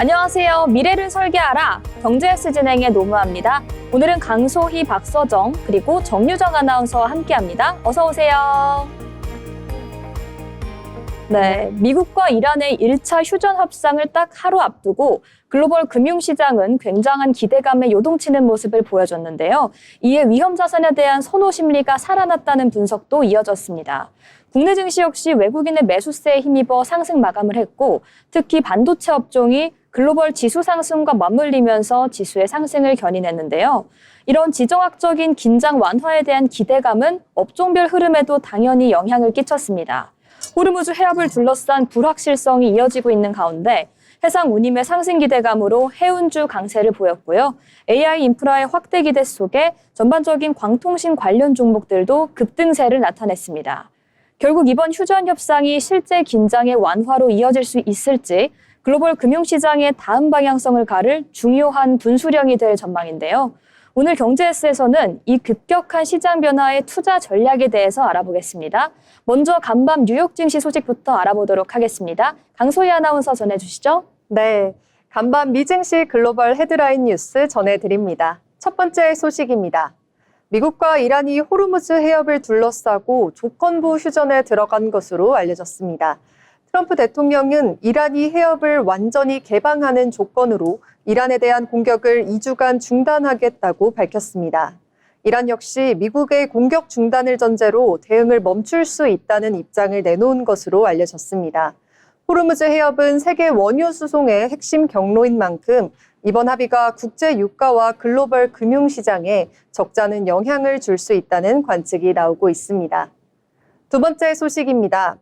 안녕하세요. 미래를 설계하라. 경제S 진행의 노무아입니다. 오늘은 강소희, 박서정, 그리고 정유정 아나운서와 함께합니다. 어서 오세요. 네, 미국과 이란의 1차 휴전 협상을 딱 하루 앞두고 글로벌 금융시장은 굉장한 기대감에 요동치는 모습을 보여줬는데요. 이에 위험 자산에 대한 선호 심리가 살아났다는 분석도 이어졌습니다. 국내 증시 역시 외국인의 매수세에 힘입어 상승 마감을 했고, 특히 반도체 업종이 글로벌 지수 상승과 맞물리면서 지수의 상승을 견인했는데요. 이런 지정학적인 긴장 완화에 대한 기대감은 업종별 흐름에도 당연히 영향을 끼쳤습니다. 호르무즈 해협을 둘러싼 불확실성이 이어지고 있는 가운데 해상 운임의 상승 기대감으로 해운주 강세를 보였고요. AI 인프라의 확대 기대 속에 전반적인 광통신 관련 종목들도 급등세를 나타냈습니다. 결국 이번 휴전 협상이 실제 긴장의 완화로 이어질 수 있을지 글로벌 금융시장의 다음 방향성을 가를 중요한 분수령이 될 전망인데요. 오늘 경제S에서는 이 급격한 시장 변화의 투자 전략에 대해서 알아보겠습니다. 먼저 간밤 뉴욕 증시 소식부터 알아보도록 하겠습니다. 강소희 아나운서 전해주시죠. 네, 간밤 미증시 글로벌 헤드라인 뉴스 전해드립니다. 첫 번째 소식입니다. 미국과 이란이 호르무즈 해협을 둘러싸고 조건부 휴전에 들어간 것으로 알려졌습니다. 트럼프 대통령은 이란이 해협을 완전히 개방하는 조건으로 이란에 대한 공격을 2주간 중단하겠다고 밝혔습니다. 이란 역시 미국의 공격 중단을 전제로 대응을 멈출 수 있다는 입장을 내놓은 것으로 알려졌습니다. 호르무즈 해협은 세계 원유 수송의 핵심 경로인 만큼 이번 합의가 국제 유가와 글로벌 금융시장에 적잖은 영향을 줄 수 있다는 관측이 나오고 있습니다. 두 번째 소식입니다.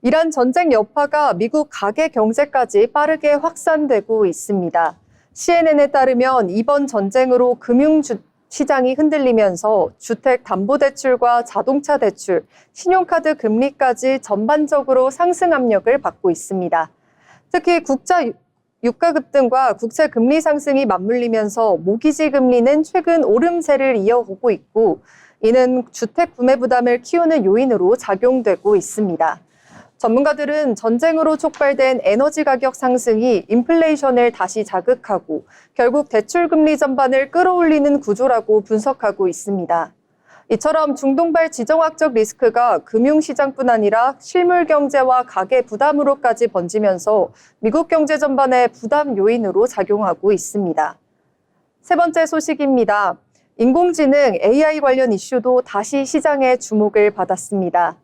이란 전쟁 여파가 미국 가계 경제까지 빠르게 확산되고 있습니다. CNN에 따르면 이번 전쟁으로 금융시장이 흔들리면서 주택담보대출과 자동차 대출, 신용카드 금리까지 전반적으로 상승 압력을 받고 있습니다. 특히 국자 유가 급등과 국채 금리 상승이 맞물리면서 모기지 금리는 최근 오름세를 이어오고 있고, 이는 주택 구매 부담을 키우는 요인으로 작용되고 있습니다. 전문가들은 전쟁으로 촉발된 에너지 가격 상승이 인플레이션을 다시 자극하고 결국 대출 금리 전반을 끌어올리는 구조라고 분석하고 있습니다. 이처럼 중동발 지정학적 리스크가 금융시장뿐 아니라 실물 경제와 가계 부담으로까지 번지면서 미국 경제 전반의 부담 요인으로 작용하고 있습니다. 세 번째 소식입니다. 인공지능 AI 관련 이슈도 다시 시장의 주목을 받았습니다.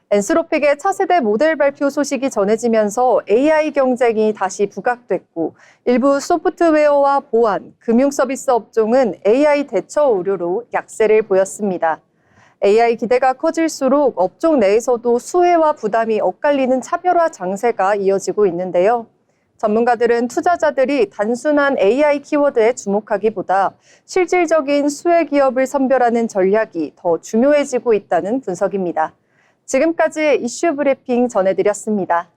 엔스로픽의 차세대 모델 발표 소식이 전해지면서 AI 경쟁이 다시 부각됐고 일부 소프트웨어와 보안, 금융 서비스 업종은 AI 대처 우려로 약세를 보였습니다. AI 기대가 커질수록 업종 내에서도 수혜와 부담이 엇갈리는 차별화 장세가 이어지고 있는데요. 전문가들은 투자자들이 단순한 AI 키워드에 주목하기보다 실질적인 수혜 기업을 선별하는 전략이 더 중요해지고 있다는 분석입니다. 지금까지 이슈 브리핑 전해드렸습니다.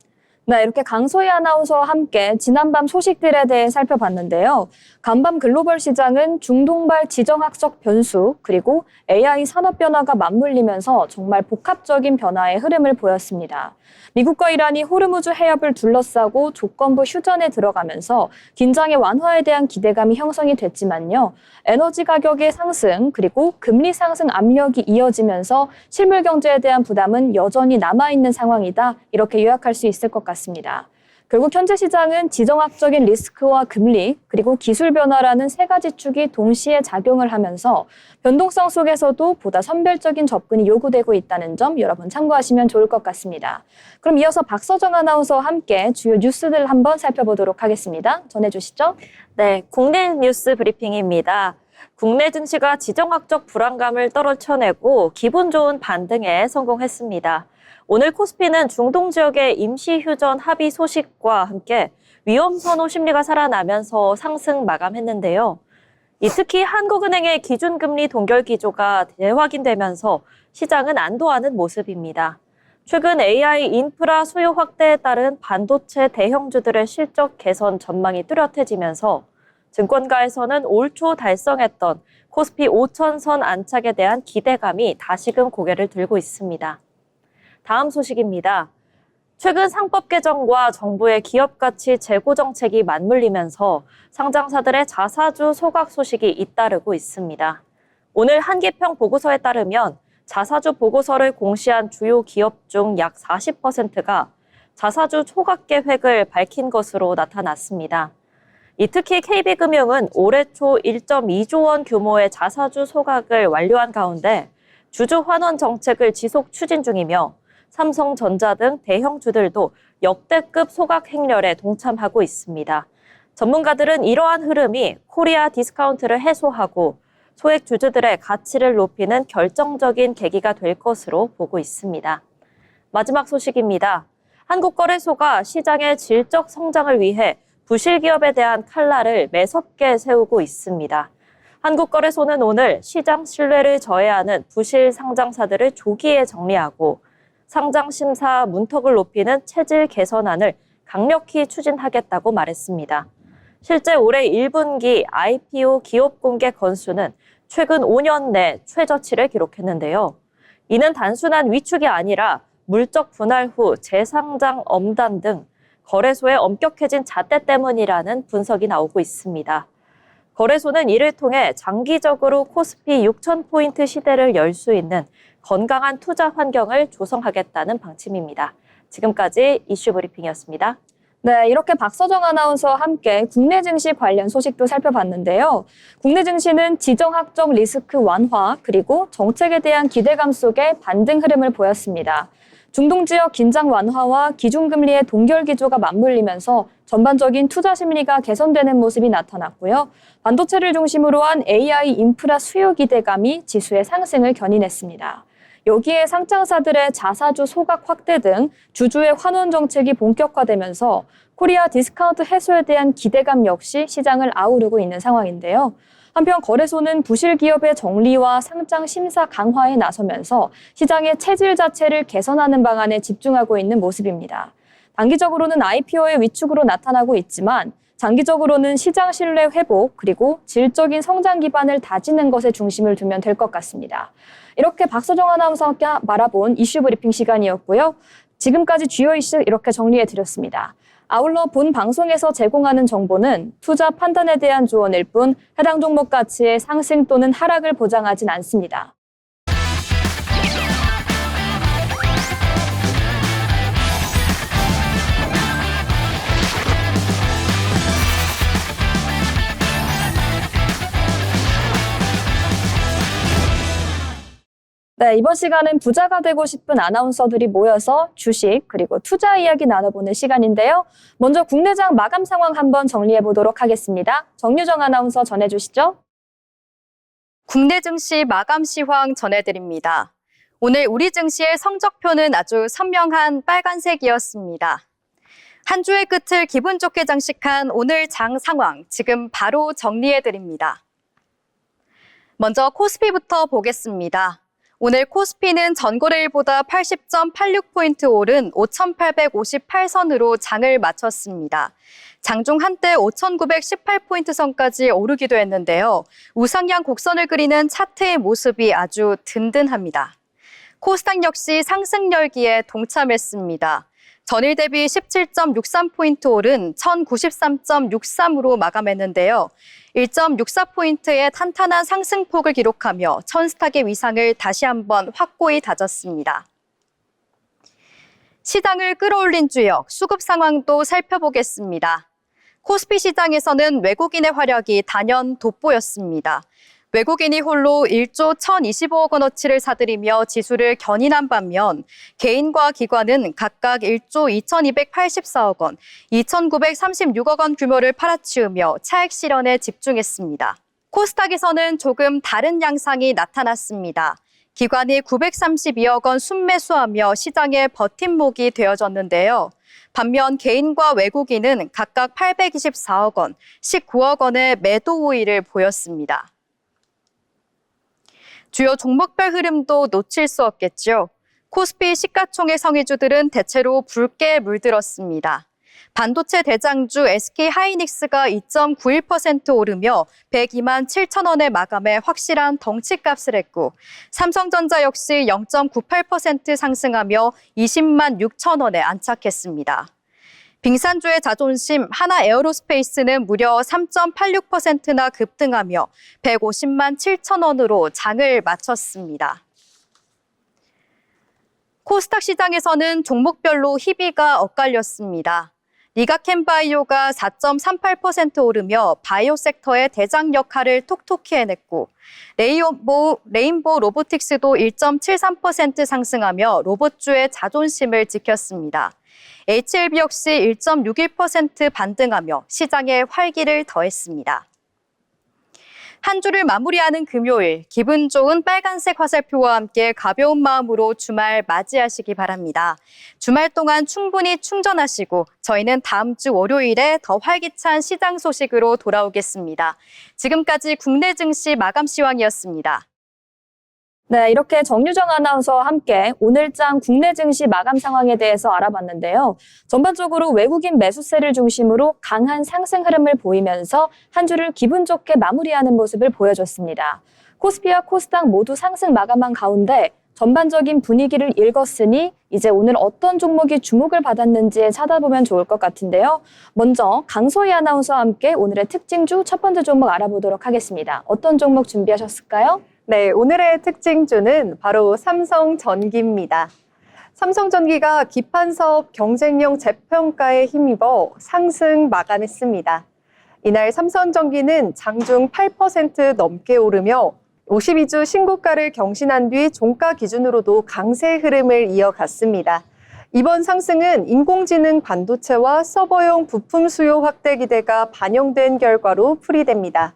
네, 이렇게 강소희 아나운서와 함께 지난밤 소식들에 대해 살펴봤는데요. 간밤 글로벌 시장은 중동발 지정학적 변수 그리고 AI 산업 변화가 맞물리면서 정말 복합적인 변화의 흐름을 보였습니다. 미국과 이란이 호르무즈 해협을 둘러싸고 조건부 휴전에 들어가면서 긴장의 완화에 대한 기대감이 형성이 됐지만요. 에너지 가격의 상승 그리고 금리 상승 압력이 이어지면서 실물 경제에 대한 부담은 여전히 남아있는 상황이다. 이렇게 요약할 수 있을 것 같습니다. 결국 현재 시장은 지정학적인 리스크와 금리 그리고 기술 변화라는 세 가지 축이 동시에 작용을 하면서 변동성 속에서도 보다 선별적인 접근이 요구되고 있다는 점 여러분 참고하시면 좋을 것 같습니다. 그럼 이어서 박서정 아나운서와 함께 주요 뉴스들 한번 살펴보도록 하겠습니다. 전해주시죠. 네, 국내 뉴스 브리핑입니다. 국내 증시가 지정학적 불안감을 떨쳐내고 기분 좋은 반등에 성공했습니다. 오늘 코스피는 중동 지역의 임시 휴전 합의 소식과 함께 위험 선호 심리가 살아나면서 상승 마감했는데요. 특히 한국은행의 기준금리 동결 기조가 재확인되면서 시장은 안도하는 모습입니다. 최근 AI 인프라 수요 확대에 따른 반도체 대형주들의 실적 개선 전망이 뚜렷해지면서 증권가에서는 올 초 달성했던 코스피 5,000선 안착에 대한 기대감이 다시금 고개를 들고 있습니다. 다음 소식입니다. 최근 상법 개정과 정부의 기업가치 재고 정책이 맞물리면서 상장사들의 자사주 소각 소식이 잇따르고 있습니다. 오늘 한기평 보고서에 따르면 자사주 보고서를 공시한 주요 기업 중 약 40%가 자사주 소각 계획을 밝힌 것으로 나타났습니다. 특히 KB금융은 올해 초 1.2조 원 규모의 자사주 소각을 완료한 가운데 주주 환원 정책을 지속 추진 중이며 삼성전자 등 대형주들도 역대급 소각 행렬에 동참하고 있습니다. 전문가들은 이러한 흐름이 코리아 디스카운트를 해소하고 소액 주주들의 가치를 높이는 결정적인 계기가 될 것으로 보고 있습니다. 마지막 소식입니다. 한국거래소가 시장의 질적 성장을 위해 부실기업에 대한 칼날을 매섭게 세우고 있습니다. 한국거래소는 오늘 시장 신뢰를 저해하는 부실 상장사들을 조기에 정리하고 상장심사 문턱을 높이는 체질 개선안을 강력히 추진하겠다고 말했습니다. 실제 올해 1분기 IPO 기업 공개 건수는 최근 5년 내 최저치를 기록했는데요. 이는 단순한 위축이 아니라 물적 분할 후 재상장 엄단 등 거래소의 엄격해진 잣대 때문이라는 분석이 나오고 있습니다. 거래소는 이를 통해 장기적으로 코스피 6,000포인트 시대를 열 수 있는 건강한 투자 환경을 조성하겠다는 방침입니다. 지금까지 이슈 브리핑이었습니다. 네, 이렇게 박서정 아나운서와 함께 국내 증시 관련 소식도 살펴봤는데요. 국내 증시는 지정학적 리스크 완화 그리고 정책에 대한 기대감 속에 반등 흐름을 보였습니다. 중동 지역 긴장 완화와 기준금리의 동결 기조가 맞물리면서 전반적인 투자 심리가 개선되는 모습이 나타났고요. 반도체를 중심으로 한 AI 인프라 수요 기대감이 지수의 상승을 견인했습니다. 여기에 상장사들의 자사주 소각 확대 등 주주의 환원 정책이 본격화되면서 코리아 디스카운트 해소에 대한 기대감 역시 시장을 아우르고 있는 상황인데요. 한편 거래소는 부실 기업의 정리와 상장 심사 강화에 나서면서 시장의 체질 자체를 개선하는 방안에 집중하고 있는 모습입니다. 단기적으로는 IPO의 위축으로 나타나고 있지만 장기적으로는 시장 신뢰 회복 그리고 질적인 성장 기반을 다지는 것에 중심을 두면 될 것 같습니다. 이렇게 박서정 아나운서가 말아본 이슈 브리핑 시간이었고요. 지금까지 주요 이슈 이렇게 정리해드렸습니다. 아울러 본 방송에서 제공하는 정보는 투자 판단에 대한 조언일 뿐 해당 종목 가치의 상승 또는 하락을 보장하진 않습니다. 네, 이번 시간은 부자가 되고 싶은 아나운서들이 모여서 주식 그리고 투자 이야기 나눠보는 시간인데요. 먼저 국내장 마감 상황 한번 정리해 보도록 하겠습니다. 정유정 아나운서 전해주시죠. 국내 증시 마감 시황 전해드립니다. 오늘 우리 증시의 성적표는 아주 선명한 빨간색이었습니다. 한 주의 끝을 기분 좋게 장식한 오늘 장 상황 지금 바로 정리해드립니다. 먼저 코스피부터 보겠습니다. 오늘 코스피는 전거래일보다 80.86포인트 오른 5,858선으로 장을 마쳤습니다. 장중 한때 5,918포인트 선까지 오르기도 했는데요. 우상향 곡선을 그리는 차트의 모습이 아주 든든합니다. 코스닥 역시 상승 열기에 동참했습니다. 전일 대비 17.63포인트 오른 1,093.63으로 마감했는데요. 1.64포인트의 탄탄한 상승폭을 기록하며 천스탁의 위상을 다시 한번 확고히 다졌습니다. 시장을 끌어올린 주역, 수급 상황도 살펴보겠습니다. 코스피 시장에서는 외국인의 활약이 단연 돋보였습니다. 외국인이 홀로 1조 1,025억 원어치를 사들이며 지수를 견인한 반면 개인과 기관은 각각 1조 2,284억 원, 2,936억 원 규모를 팔아치우며 차익 실현에 집중했습니다. 코스닥에서는 조금 다른 양상이 나타났습니다. 기관이 932억 원 순매수하며 시장의 버팀목이 되어졌는데요. 반면 개인과 외국인은 각각 824억 원, 19억 원의 매도 우위를 보였습니다. 주요 종목별 흐름도 놓칠 수 없겠죠. 코스피 시가총액 성의주들은 대체로 붉게 물들었습니다. 반도체 대장주 SK하이닉스가 2.91% 오르며 102만 7천 원에 마감해 확실한 덩치값을 했고, 삼성전자 역시 0.98% 상승하며 20만 6천 원에 안착했습니다. 빙산주의 자존심 하나에어로스페이스는 무려 3.86%나 급등하며 150만 7천 원으로 장을 마쳤습니다. 코스닥 시장에서는 종목별로 희비가 엇갈렸습니다. 리가캠바이오가 4.38% 오르며 바이오 섹터의 대장 역할을 톡톡히 해냈고, 레인보우 로보틱스도 1.73% 상승하며 로봇주의 자존심을 지켰습니다. HLB 역시 1.61% 반등하며 시장에 활기를 더했습니다. 한 주를 마무리하는 금요일, 기분 좋은 빨간색 화살표와 함께 가벼운 마음으로 주말 맞이하시기 바랍니다. 주말 동안 충분히 충전하시고 저희는 다음 주 월요일에 더 활기찬 시장 소식으로 돌아오겠습니다. 지금까지 국내 증시 마감 시황이었습니다. 네, 이렇게 정유정 아나운서와 함께 오늘장 국내 증시 마감 상황에 대해서 알아봤는데요. 전반적으로 외국인 매수세를 중심으로 강한 상승 흐름을 보이면서 한 주를 기분 좋게 마무리하는 모습을 보여줬습니다. 코스피와 코스닥 모두 상승 마감한 가운데 전반적인 분위기를 읽었으니 이제 오늘 어떤 종목이 주목을 받았는지 찾아보면 좋을 것 같은데요. 먼저 강소희 아나운서와 함께 오늘의 특징주 첫 번째 종목 알아보도록 하겠습니다. 어떤 종목 준비하셨을까요? 네, 오늘의 특징주는 바로 삼성전기입니다. 삼성전기가 기판사업 경쟁력 재평가에 힘입어 상승 마감했습니다. 이날 삼성전기는 장중 8% 넘게 오르며 52주 신고가를 경신한 뒤 종가 기준으로도 강세 흐름을 이어갔습니다. 이번 상승은 인공지능 반도체와 서버용 부품 수요 확대 기대가 반영된 결과로 풀이됩니다.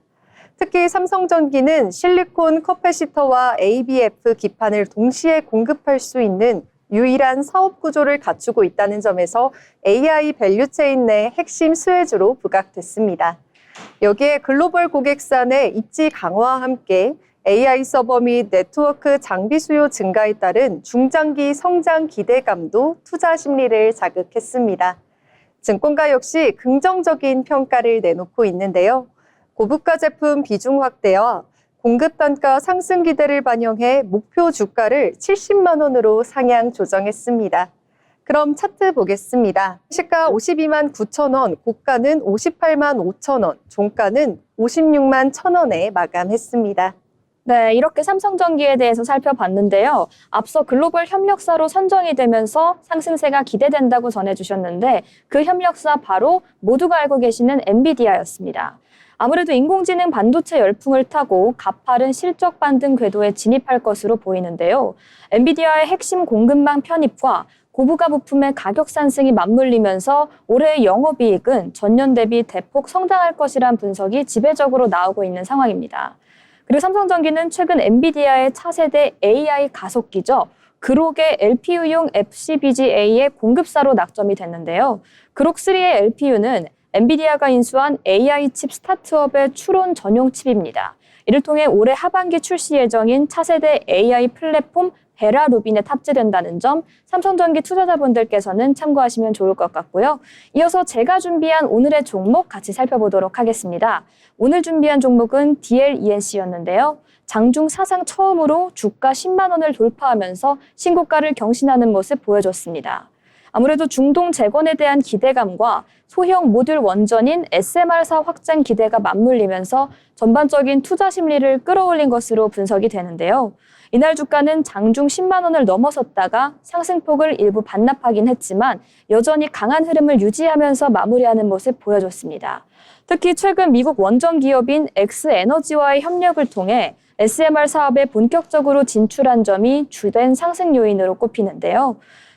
특히 삼성전기는 실리콘 커패시터와 ABF 기판을 동시에 공급할 수 있는 유일한 사업 구조를 갖추고 있다는 점에서 AI 밸류체인 내 핵심 수혜주로 부각됐습니다. 여기에 글로벌 고객사 내 입지 강화와 함께 AI 서버 및 네트워크 장비 수요 증가에 따른 중장기 성장 기대감도 투자 심리를 자극했습니다. 증권가 역시 긍정적인 평가를 내놓고 있는데요. 고부가 제품 비중 확대와 공급 단가 상승 기대를 반영해 목표 주가를 70만 원으로 상향 조정했습니다. 그럼 차트 보겠습니다. 시가 52만 9천 원, 고가는 58만 5천 원, 종가는 56만 1천 원에 마감했습니다. 네, 이렇게 삼성전기에 대해서 살펴봤는데요. 앞서 글로벌 협력사로 선정이 되면서 상승세가 기대된다고 전해주셨는데 그 협력사 바로 모두가 알고 계시는 엔비디아였습니다. 아무래도 인공지능 반도체 열풍을 타고 가파른 실적 반등 궤도에 진입할 것으로 보이는데요. 엔비디아의 핵심 공급망 편입과 고부가 부품의 가격 상승이 맞물리면서 올해의 영업이익은 전년 대비 대폭 성장할 것이란 분석이 지배적으로 나오고 있는 상황입니다. 그리고 삼성전기는 최근 엔비디아의 차세대 AI 가속기죠. 그록의 LPU용 FCBGA의 공급사로 낙점이 됐는데요. 그록3의 LPU는 엔비디아가 인수한 AI 칩 스타트업의 추론 전용 칩입니다. 이를 통해 올해 하반기 출시 예정인 차세대 AI 플랫폼 베라 루빈에 탑재된다는 점 삼성전기 투자자분들께서는 참고하시면 좋을 것 같고요. 이어서 제가 준비한 오늘의 종목 같이 살펴보도록 하겠습니다. 오늘 준비한 종목은 DLENC였는데요. 장중 사상 처음으로 주가 10만 원을 돌파하면서 신고가를 경신하는 모습 보여줬습니다. 아무래도 중동 재건에 대한 기대감과 소형 모듈 원전인 SMR사 확장 기대가 맞물리면서 전반적인 투자 심리를 끌어올린 것으로 분석이 되는데요. 이날 주가는 장중 10만 원을 넘어섰다가 상승폭을 일부 반납하긴 했지만 여전히 강한 흐름을 유지하면서 마무리하는 모습 보여줬습니다. 특히 최근 미국 원전 기업인 엑스에너지와의 협력을 통해 SMR 사업에 본격적으로 진출한 점이 주된 상승 요인으로 꼽히는데요.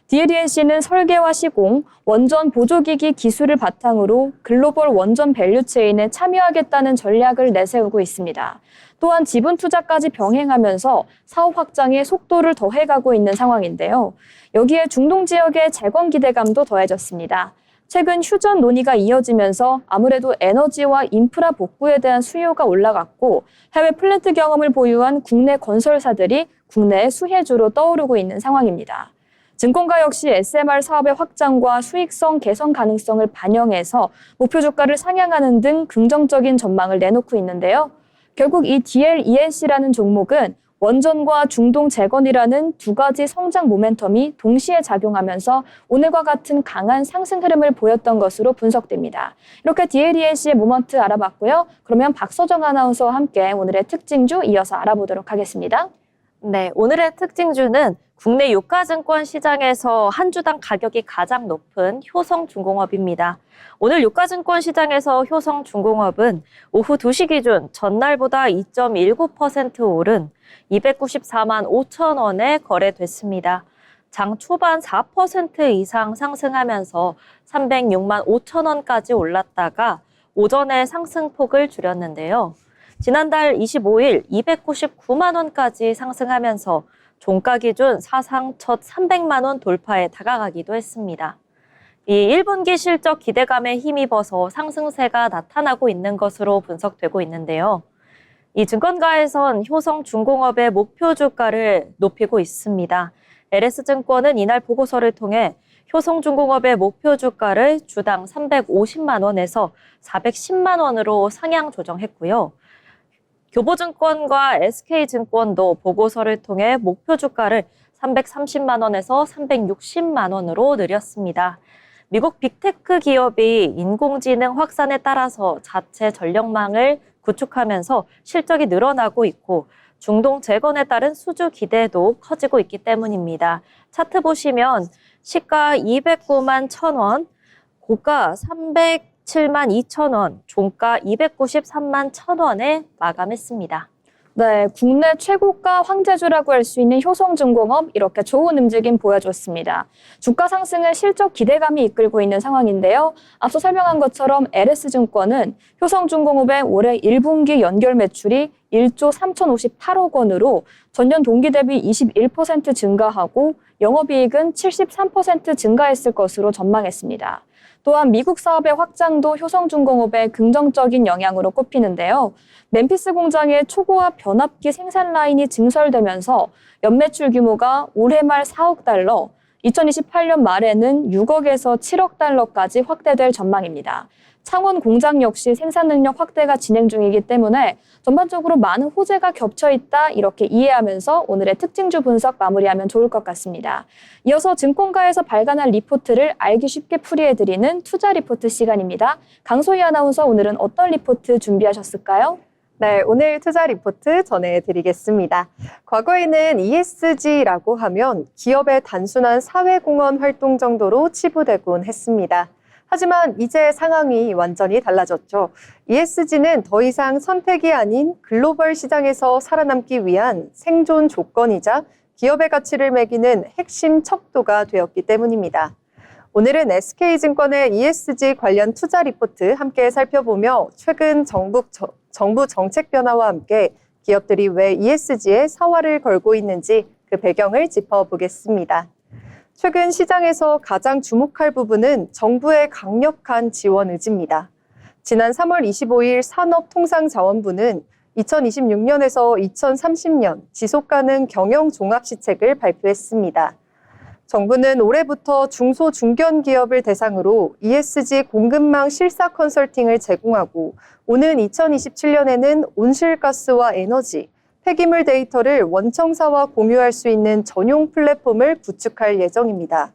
DLENC는 설계와 시공, 원전 보조기기 기술을 바탕으로 글로벌 원전 밸류체인에 참여하겠다는 전략을 내세우고 있습니다. 또한 지분 투자까지 병행하면서 사업 확장에 속도를 더해가고 있는 상황인데요. 여기에 중동 지역의 재건 기대감도 더해졌습니다. 최근 휴전 논의가 이어지면서 아무래도 에너지와 인프라 복구에 대한 수요가 올라갔고 해외 플랜트 경험을 보유한 국내 건설사들이 국내의 수혜주로 떠오르고 있는 상황입니다. 증권가 역시 SMR 사업의 확장과 수익성 개선 가능성을 반영해서 목표 주가를 상향하는 등 긍정적인 전망을 내놓고 있는데요. 결국 이 DLENC라는 종목은 원전과 중동 재건이라는 두 가지 성장 모멘텀이 동시에 작용하면서 오늘과 같은 강한 상승 흐름을 보였던 것으로 분석됩니다. 이렇게 DLENC의 모먼트 알아봤고요. 그러면 박서정 아나운서와 함께 오늘의 특징주 이어서 알아보도록 하겠습니다. 네, 오늘의 특징주는 국내 유가증권 시장에서 한 주당 가격이 가장 높은 효성중공업입니다. 오늘 유가증권 시장에서 효성중공업은 오후 2시 기준 전날보다 2.19% 오른 294만 5천 원에 거래됐습니다. 장 초반 4% 이상 상승하면서 306만 5천 원까지 올랐다가 오전에 상승폭을 줄였는데요. 지난달 25일 299만 원까지 상승하면서 종가 기준 사상 첫 300만 원 돌파에 다가가기도 했습니다. 이 1분기 실적 기대감에 힘입어서 상승세가 나타나고 있는 것으로 분석되고 있는데요. 이 증권가에선 효성중공업의 목표 주가를 높이고 있습니다. LS증권은 이날 보고서를 통해 효성중공업의 목표 주가를 주당 350만 원에서 410만 원으로 상향 조정했고요. 교보증권과 SK증권도 보고서를 통해 목표 주가를 330만 원에서 360만 원으로 늘렸습니다. 미국 빅테크 기업이 인공지능 확산에 따라서 자체 전력망을 구축하면서 실적이 늘어나고 있고 중동 재건에 따른 수주 기대도 커지고 있기 때문입니다. 차트 보시면 시가 209만 1,000원, 고가 307만 2천 원, 종가 293만 1,000원에 마감했습니다. 네, 국내 최고가 황제주라고 할 수 있는 효성중공업 이렇게 좋은 움직임 보여줬습니다. 주가 상승은 실적 기대감이 이끌고 있는 상황인데요. 앞서 설명한 것처럼 LS증권은 효성중공업의 올해 1분기 연결 매출이 1조 3,058억 원으로 전년 동기 대비 21% 증가하고 영업이익은 73% 증가했을 것으로 전망했습니다. 또한 미국 사업의 확장도 효성중공업의 긍정적인 영향으로 꼽히는데요. 멤피스 공장의 초고화 변압기 생산 라인이 증설되면서 연매출 규모가 올해 말 4억 달러, 2028년 말에는 6억에서 7억 달러까지 확대될 전망입니다. 창원 공장 역시 생산 능력 확대가 진행 중이기 때문에 전반적으로 많은 호재가 겹쳐 있다 이렇게 이해하면서 오늘의 특징주 분석 마무리하면 좋을 것 같습니다. 이어서 증권가에서 발간한 리포트를 알기 쉽게 풀이해드리는 투자 리포트 시간입니다. 강소희 아나운서 오늘은 어떤 리포트 준비하셨을까요? 네, 오늘 투자 리포트 전해드리겠습니다. 과거에는 ESG라고 하면 기업의 단순한 사회공헌 활동 정도로 치부되곤 했습니다. 하지만 이제 상황이 완전히 달라졌죠. ESG는 더 이상 선택이 아닌 글로벌 시장에서 살아남기 위한 생존 조건이자 기업의 가치를 매기는 핵심 척도가 되었기 때문입니다. 오늘은 SK증권의 ESG 관련 투자 리포트 함께 살펴보며 최근 정부 정책 변화와 함께 기업들이 왜 ESG에 사활을 걸고 있는지 그 배경을 짚어보겠습니다. 최근 시장에서 가장 주목할 부분은 정부의 강력한 지원 의지입니다. 지난 3월 25일 산업통상자원부는 2026년에서 2030년 지속가능 경영종합시책을 발표했습니다. 정부는 올해부터 중소 중견 기업을 대상으로 ESG 공급망 실사 컨설팅을 제공하고 오는 2027년에는 온실가스와 에너지, 폐기물 데이터를 원청사와 공유할 수 있는 전용 플랫폼을 구축할 예정입니다.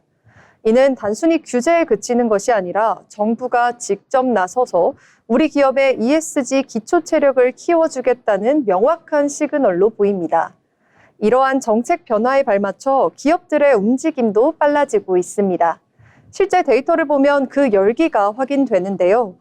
이는 단순히 규제에 그치는 것이 아니라 정부가 직접 나서서 우리 기업의 ESG 기초 체력을 키워주겠다는 명확한 시그널로 보입니다. 이러한 정책 변화에 발맞춰 기업들의 움직임도 빨라지고 있습니다. 실제 데이터를 보면 그 열기가 확인되는데요.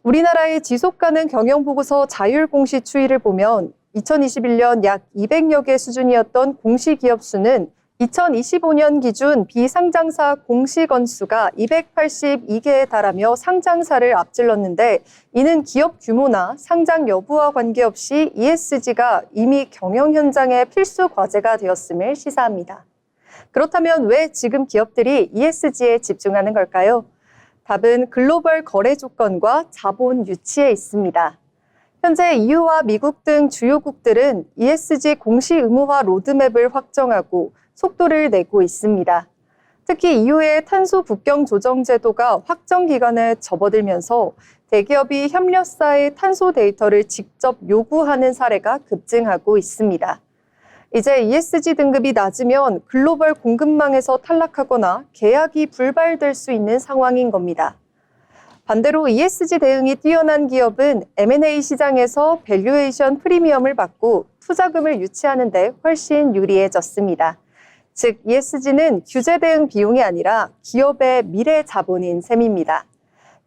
우리나라의 지속가능 경영보고서 자율공시 추이를 보면 2021년 약 200여 개 수준이었던 공시기업 수는 2025년 기준 비상장사 공시 건수가 282개에 달하며 상장사를 앞질렀는데 이는 기업 규모나 상장 여부와 관계없이 ESG가 이미 경영 현장의 필수 과제가 되었음을 시사합니다. 그렇다면 왜 지금 기업들이 ESG에 집중하는 걸까요? 답은 글로벌 거래 조건과 자본 유치에 있습니다. 현재 EU와 미국 등 주요국들은 ESG 공시 의무화 로드맵을 확정하고 속도를 내고 있습니다. 특히 이후에 탄소 국경 조정 제도가 확정 기간에 접어들면서 대기업이 협력사의 탄소 데이터를 직접 요구하는 사례가 급증하고 있습니다. 이제 ESG 등급이 낮으면 글로벌 공급망에서 탈락하거나 계약이 불발될 수 있는 상황인 겁니다. 반대로 ESG 대응이 뛰어난 기업은 M&A 시장에서 밸류에이션 프리미엄을 받고 투자금을 유치하는 데 훨씬 유리해졌습니다. 즉, ESG는 규제 대응 비용이 아니라 기업의 미래 자본인 셈입니다.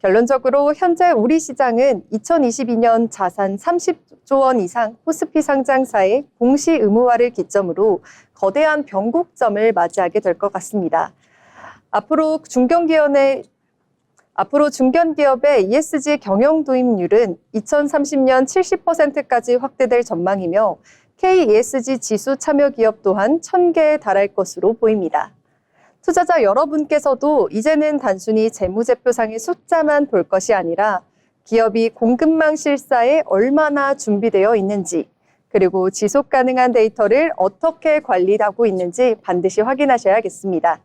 결론적으로 현재 우리 시장은 2022년 자산 30조 원 이상 코스피 상장사의 공시 의무화를 기점으로 거대한 변곡점을 맞이하게 될 것 같습니다. 앞으로 중견기업의 ESG 경영 도입률은 2030년 70%까지 확대될 전망이며 KESG 지수 참여 기업 또한 1000개에 달할 것으로 보입니다. 투자자 여러분께서도 이제는 단순히 재무제표상의 숫자만 볼 것이 아니라 기업이 공급망 실사에 얼마나 준비되어 있는지, 그리고 지속 가능한 데이터를 어떻게 관리하고 있는지 반드시 확인하셔야겠습니다.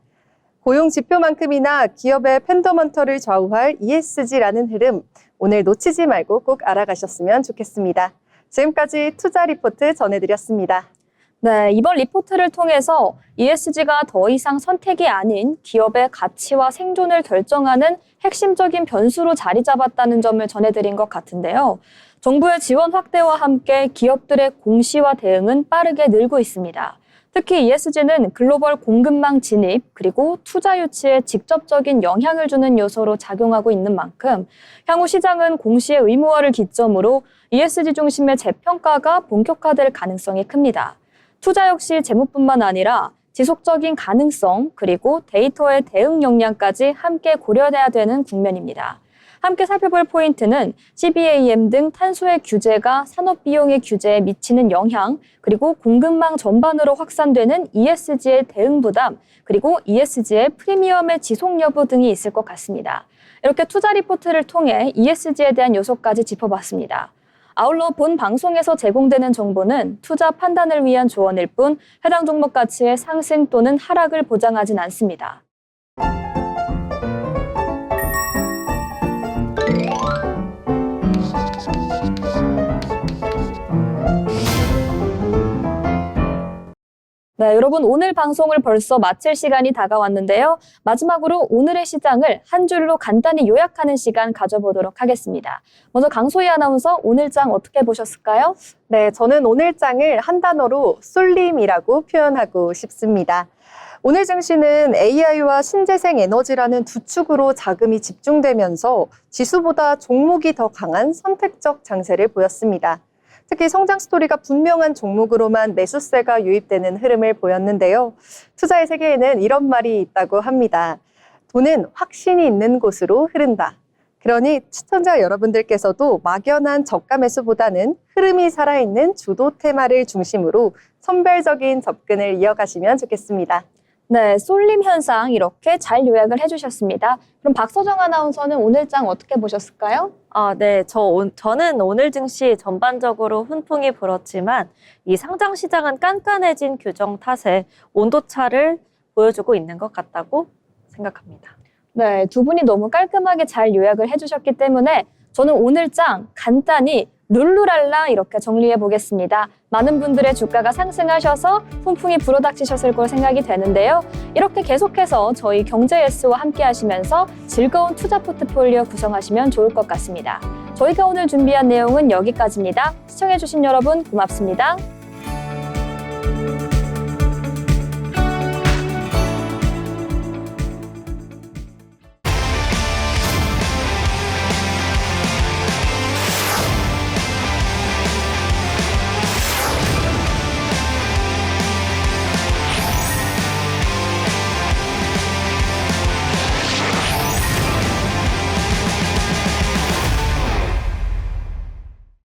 고용 지표만큼이나 기업의 팬더먼터를 좌우할 ESG라는 흐름, 오늘 놓치지 말고 꼭 알아가셨으면 좋겠습니다. 지금까지 투자 리포트 전해드렸습니다. 네, 이번 리포트를 통해서 ESG가 더 이상 선택이 아닌 기업의 가치와 생존을 결정하는 핵심적인 변수로 자리 잡았다는 점을 전해드린 것 같은데요. 정부의 지원 확대와 함께 기업들의 공시화 대응은 빠르게 늘고 있습니다. 특히 ESG는 글로벌 공급망 진입 그리고 투자 유치에 직접적인 영향을 주는 요소로 작용하고 있는 만큼 향후 시장은 공시의 의무화를 기점으로 ESG 중심의 재평가가 본격화될 가능성이 큽니다. 투자 역시 재무뿐만 아니라 지속적인 가능성 그리고 데이터의 대응 역량까지 함께 고려해야 되는 국면입니다. 함께 살펴볼 포인트는 CBAM 등 탄소의 규제가 산업 비용의 규제에 미치는 영향, 그리고 공급망 전반으로 확산되는 ESG의 대응 부담, 그리고 ESG의 프리미엄의 지속 여부 등이 있을 것 같습니다. 이렇게 투자 리포트를 통해 ESG에 대한 요소까지 짚어봤습니다. 아울러 본 방송에서 제공되는 정보는 투자 판단을 위한 조언일 뿐 해당 종목 가치의 상승 또는 하락을 보장하진 않습니다. 네, 여러분 오늘 방송을 벌써 마칠 시간이 다가왔는데요. 마지막으로 오늘의 시장을 한 줄로 간단히 요약하는 시간 가져보도록 하겠습니다. 먼저 강소희 아나운서 오늘 장 어떻게 보셨을까요? 네, 저는 오늘 장을 한 단어로 쏠림이라고 표현하고 싶습니다. 오늘 증시는 AI와 신재생 에너지라는 두 축으로 자금이 집중되면서 지수보다 종목이 더 강한 선택적 장세를 보였습니다. 특히 성장 스토리가 분명한 종목으로만 매수세가 유입되는 흐름을 보였는데요. 투자의 세계에는 이런 말이 있다고 합니다. 돈은 확신이 있는 곳으로 흐른다. 그러니 시청자 여러분들께서도 막연한 저가 매수보다는 흐름이 살아있는 주도 테마를 중심으로 선별적인 접근을 이어가시면 좋겠습니다. 네, 쏠림 현상 이렇게 잘 요약을 해주셨습니다. 그럼 박서정 아나운서는 오늘 장 어떻게 보셨을까요? 네. 저는 오늘 증시 전반적으로 훈풍이 불었지만 이 상장 시장은 깐깐해진 규정 탓에 온도차를 보여주고 있는 것 같다고 생각합니다. 네, 두 분이 너무 깔끔하게 잘 요약을 해주셨기 때문에 저는 오늘 장 간단히 룰루랄라 이렇게 정리해 보겠습니다. 많은 분들의 주가가 상승하셔서 훈풍이 불어닥치셨을 걸 생각이 되는데요. 이렇게 계속해서 저희 경제예스와 함께 하시면서 즐거운 투자 포트폴리오 구성하시면 좋을 것 같습니다. 저희가 오늘 준비한 내용은 여기까지입니다. 시청해 주신 여러분 고맙습니다.